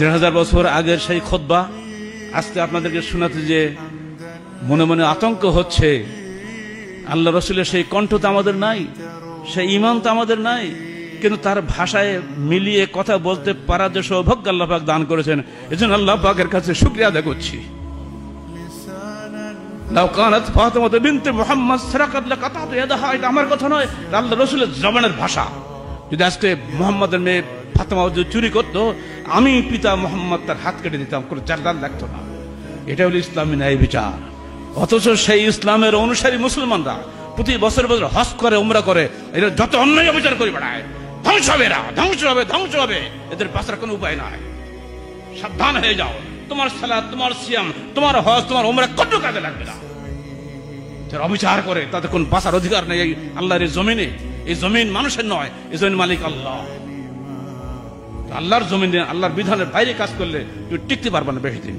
১,৫০০ বছর আগের সেই খুতবা আজকে আপনাদেরকে শোনাতে যে মনে মনে আতঙ্ক হচ্ছে। আল্লাহ রসুলের সেই কণ্ঠ তো আমাদের নাই, সেই ঈমান তো আমাদের নাই, কিন্তু তার ভাষায় মিলিয়ে কথা বলতে পারার যে সৌভাগ্য আল্লাহ পাক দান করেছেন, এজন্য আল্লাহ পাকের কাছে শুকরিয়া আদায় করছি। লাউ কানাত ফাতিমা বিনতে মুহাম্মদ সারাকাত লাকাতাতু ইয়াদাহা, এটা আমার কথা নয়, আল্লাহ রসুলের জবানের ভাষা। যদি আজকে মুহাম্মদের মেয়ে ফাতিমা যদি চুরি করতো, আমি পিতা মুহাম্মদ তার হাত কেটে দিতাম, কোনো চারদান লাগতো না। এটা হলো ইসলামী ন্যায় বিচার। অথচ সেই ইসলামের অনুসারী মুসলমানরা প্রতি বছর বছর হজ করে, উমরা করে, এরা যত অন্যায় অবিচার করে বেড়ায়। ধ্বংস হবে, এরা ধ্বংস হবে, ধ্বংস হবে, এদের বাঁচার কোনো উপায় নাই। সাবধান হয়ে যাও, তোমার সালাত, তোমার সিয়াম, তোমার হজ, তোমার উমরা কোনো কাজে লাগবে না। যারা অবিচার করে তাদের কোন বাঁচার অধিকার নেই এই আল্লাহর এই জমিনে। এই জমিন মানুষের নয়, এই জমিন মালিক আল্লাহ। আল্লাহর জমিনে আল্লাহর বিধানের বাইরে কাজ করলে তুমি টিকতে পারবে না বেশি দিন।